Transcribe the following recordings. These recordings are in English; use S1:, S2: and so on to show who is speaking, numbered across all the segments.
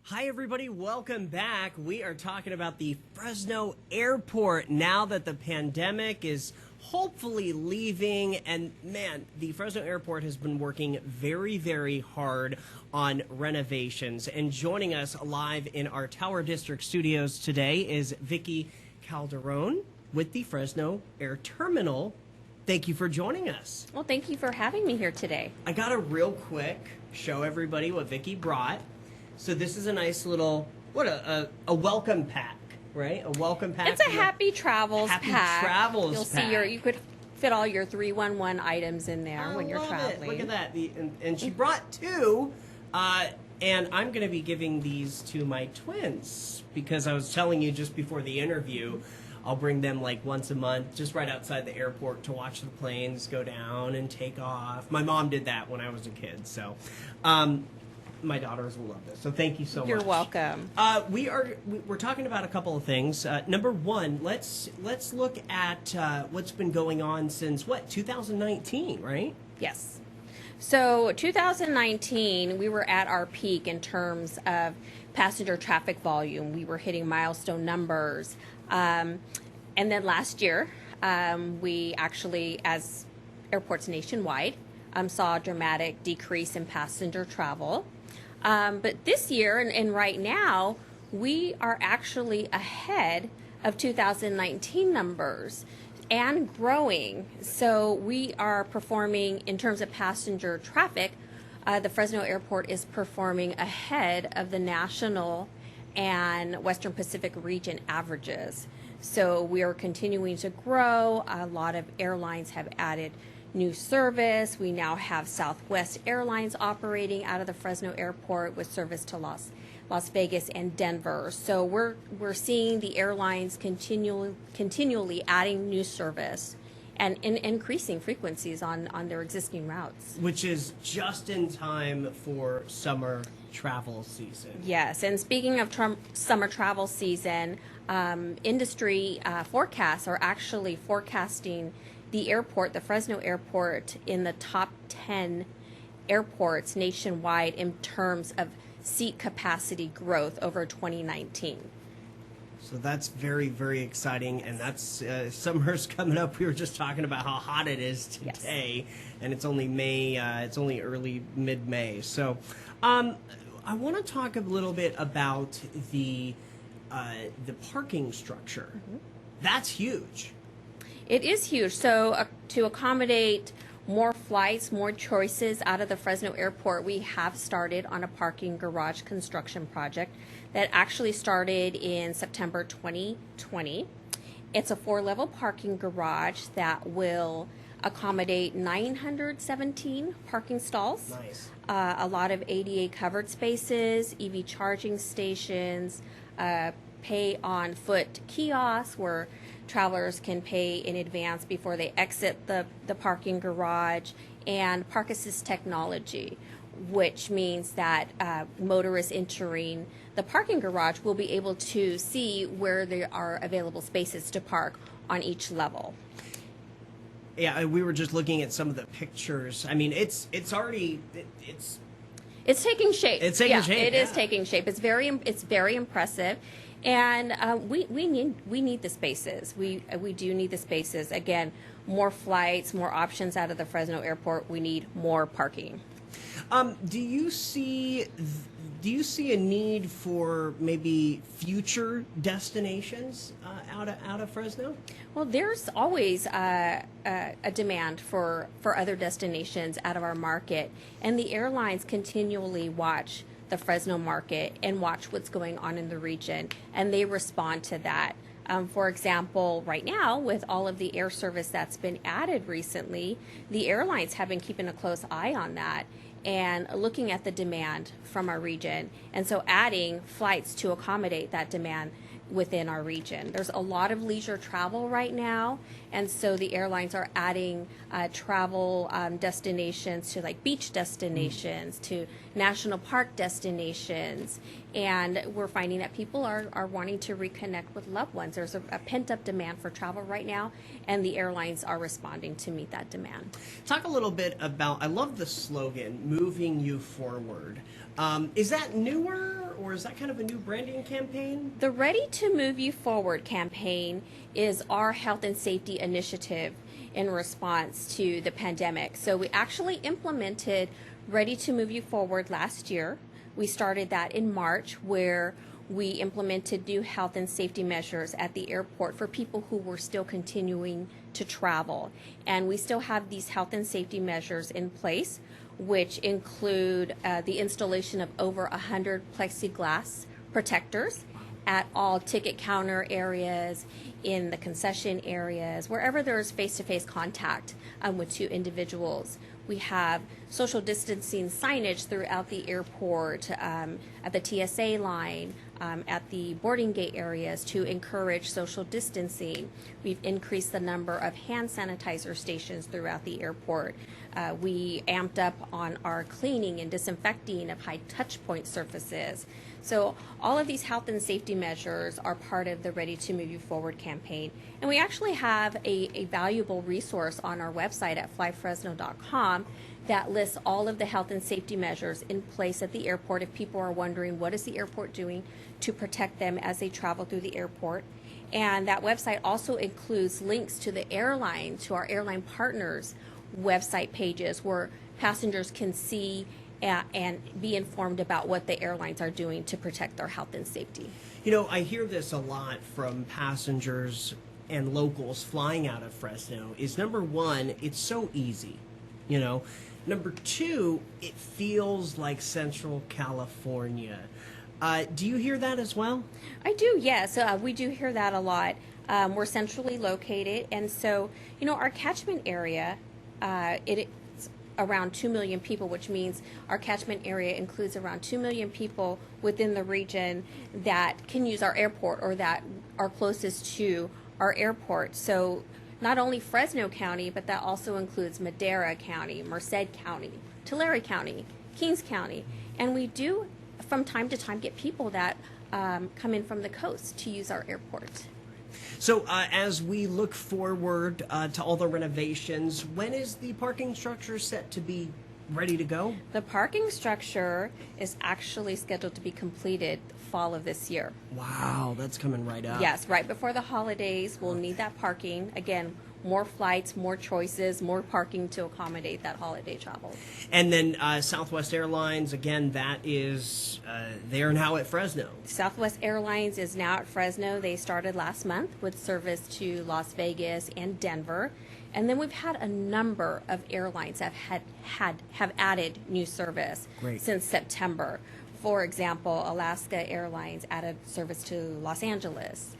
S1: Hi, everybody. Welcome back. We are talking about the Fresno airport now that the pandemic is hopefully leaving. And man, the Fresno airport has been working very, very hard on renovations. And joining us live in our Tower District studios today is Vikkie Calderon with the Fresno Air Terminal. Thank you for joining us.
S2: Well, thank you for having me here today.
S1: I got to real quick show everybody what Vikkie brought. So this is a nice little, a welcome pack, right? A welcome pack.
S2: It's a happy travels pack.
S1: Happy travels
S2: You'll
S1: pack.
S2: See you could fit all your 311 items in there when you're traveling.
S1: It. Look at that. And she brought two, and I'm going to be giving these to my twins because I was telling you just before the interview, I'll bring them like once a month, just right outside the airport to watch the planes go down and take off. My mom did that when I was a kid, so my daughters will love this. So thank you so much.
S2: You're welcome.
S1: We're talking about a couple of things. Number one, let's look at what's been going on since 2019, right?
S2: Yes. So 2019, we were at our peak in terms of passenger traffic volume. We were hitting milestone numbers. And then last year, we actually, as airports nationwide, saw a dramatic decrease in passenger travel. But this year and right now, we are actually ahead of 2019 numbers and growing. So we are performing in terms of passenger traffic. The Fresno airport is performing ahead of the national and Western Pacific region averages. So we are continuing to grow. A lot of airlines have added new service. We now have Southwest Airlines operating out of the Fresno airport with service to Las Vegas and Denver. So we're seeing the airlines continually adding new service and increasing frequencies on their existing routes.
S1: Which is just in time for summer travel season.
S2: Yes, and speaking of summer travel season, industry forecasts are actually forecasting the airport, the Fresno airport, in the top 10 airports nationwide in terms of seat capacity growth over 2019.
S1: So that's very, very exciting, and that's summer's coming up. We were just talking about how hot it is today, yes. And it's only May. It's only early mid-May. So, I want to talk a little bit about the parking structure. Mm-hmm. That's huge.
S2: It is huge. So to accommodate more flights, more choices out of the Fresno airport, we have started on a parking garage construction project that actually started in September 2020. It's a 4-level parking garage that will accommodate 917 parking stalls.
S1: Nice.
S2: A lot of ADA covered spaces, EV charging stations, pay on foot kiosks where travelers can pay in advance before they exit the parking garage, and park assist technology, which means that motorists entering the parking garage will be able to see where there are available spaces to park on each level.
S1: Yeah, we were just looking at some of the pictures. I mean, it's already
S2: it's taking shape.
S1: It's taking shape.
S2: It is taking shape. It's very impressive. And we need the spaces. We do need the spaces. Again, more flights, more options out of the Fresno airport. We need more parking.
S1: Do you see a need for maybe future destinations out of Fresno?
S2: Well, there's always a demand for other destinations out of our market, and the airlines continually watch the Fresno market and watch what's going on in the region, and they respond to that. For example, right now, with all of the air service that's been added recently, the airlines have been keeping a close eye on that and looking at the demand from our region, and so adding flights to accommodate that demand within our region. There's a lot of leisure travel right now, and so the airlines are adding travel destinations to like beach destinations, to national park destinations, and we're finding that people are wanting to reconnect with loved ones. There's a pent-up demand for travel right now, and the airlines are responding to meet that demand.
S1: Talk a little bit about, I love the slogan, moving you forward. Is that newer, or is that kind of a new branding campaign?
S2: The Ready to Move You Forward campaign is our health and safety initiative in response to the pandemic. So we actually implemented Ready to Move You Forward last year. We started that in March, where we implemented new health and safety measures at the airport for people who were still continuing to travel. And we still have these health and safety measures in place, which include the installation of over 100 plexiglass protectors at all ticket counter areas, in the concession areas, wherever there's face-to-face contact with two individuals. We have social distancing signage throughout the airport, at the TSA line, at the boarding gate areas to encourage social distancing. We've increased the number of hand sanitizer stations throughout the airport. We amped up on our cleaning and disinfecting of high touch point surfaces. So all of these health and safety measures are part of the Ready to Move You Forward campaign. And we actually have a valuable resource on our website at flyfresno.com that lists all of the health and safety measures in place at the airport if people are wondering what is the airport doing to protect them as they travel through the airport. And that website also includes links to the airline, to our airline partners' website pages where passengers can see and be informed about what the airlines are doing to protect their health and safety.
S1: You know, I hear this a lot from passengers and locals flying out of Fresno is, number one, it's so easy, you know. Number two, it feels like Central California. Do you hear that as well?
S2: I do, yes. We do hear that a lot. We're centrally located, and so, you know, our catchment area, it's around 2 million people, which means our catchment area includes around 2 million people within the region that can use our airport or that are closest to our airport. So not only Fresno County, but that also includes Madera County, Merced County, Tulare County, Kings County. And we do, from time to time, get people that come in from the coast to use our airport.
S1: So as we look forward to all the renovations, when is the parking structure set to be ready to go?
S2: The parking structure is actually scheduled to be completed fall of this year.
S1: Wow, that's coming right up.
S2: Yes, right before the holidays, we'll need that parking. Again, more flights, more choices, more parking to accommodate that holiday travel.
S1: And then Southwest Airlines, again, that is, they're now at Fresno.
S2: Southwest Airlines is now at Fresno. They started last month with service to Las Vegas and Denver. And then we've had a number of airlines that have added new service since September. For example, Alaska Airlines added service to Los Angeles.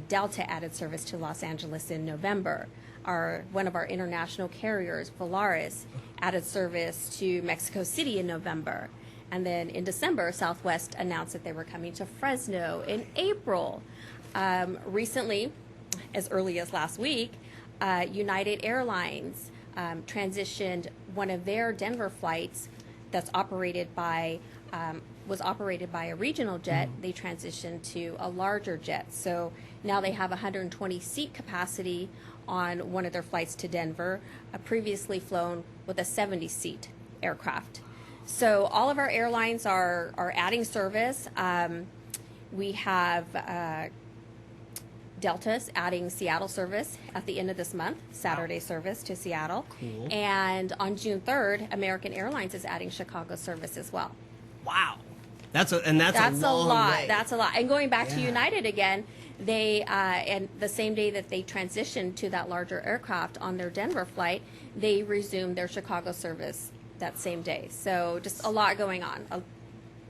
S2: Delta added service to Los Angeles in November. One of our international carriers, Volaris, added service to Mexico City in November. And then in December, Southwest announced that they were coming to Fresno in April. Recently, as early as last week, United Airlines transitioned one of their Denver flights that's was operated by a regional jet. They transitioned to a larger jet. So now they have 120 seat capacity on one of their flights to Denver, previously flown with a 70 seat aircraft. So all of our airlines are adding service. We have Delta's adding Seattle service at the end of this month, Saturday service to Seattle.
S1: Cool.
S2: And on June 3rd, American Airlines is adding Chicago service as well.
S1: Wow. That's a long
S2: lot.
S1: way.
S2: That's a lot. And going back to United again, they and the same day that they transitioned to that larger aircraft on their Denver flight, they resumed their Chicago service that same day. So just a lot going on.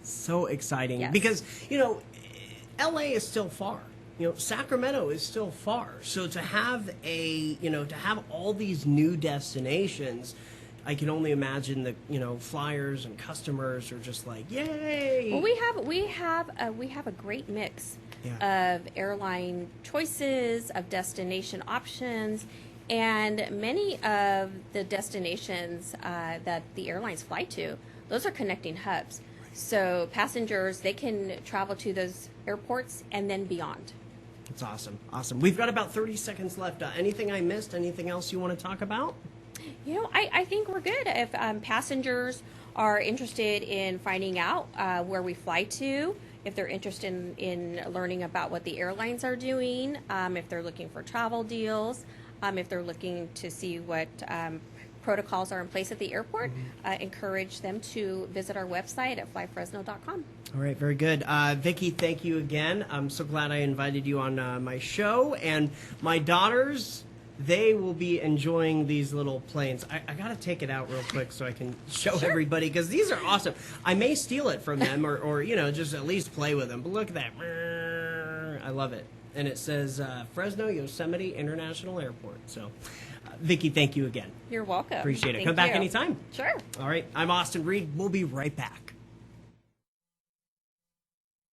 S1: So exciting.
S2: Yes.
S1: Because, you know, LA is still far. You know, Sacramento is still far. So to have all these new destinations, I can only imagine that, you know, flyers and customers are just like, yay.
S2: Well, we have a great mix of airline choices, of destination options, and many of the destinations that the airlines fly to, those are connecting hubs. So passengers, they can travel to those airports and then beyond.
S1: It's awesome. Awesome. We've got about 30 seconds left. Anything I missed? Anything else you want to talk about?
S2: You know, I think we're good. If passengers are interested in finding out where we fly to, if they're interested in learning about what the airlines are doing, if they're looking for travel deals, if they're looking to see what protocols are in place at the airport, encourage them to visit our website at flyfresno.com.
S1: All right, very good. Vickie, thank you again. I'm so glad I invited you on my show. And my daughters, they will be enjoying these little planes. I got to take it out real quick so I can show everybody, because these are awesome. I may steal it from them or just at least play with them. But look at that. I love it. And it says Fresno Yosemite International Airport. So, Vickie, thank you again.
S2: You're welcome.
S1: Appreciate it.
S2: Thank
S1: Come back
S2: you.
S1: anytime.
S2: Sure.
S1: All right. I'm Austin Reed. We'll be right back.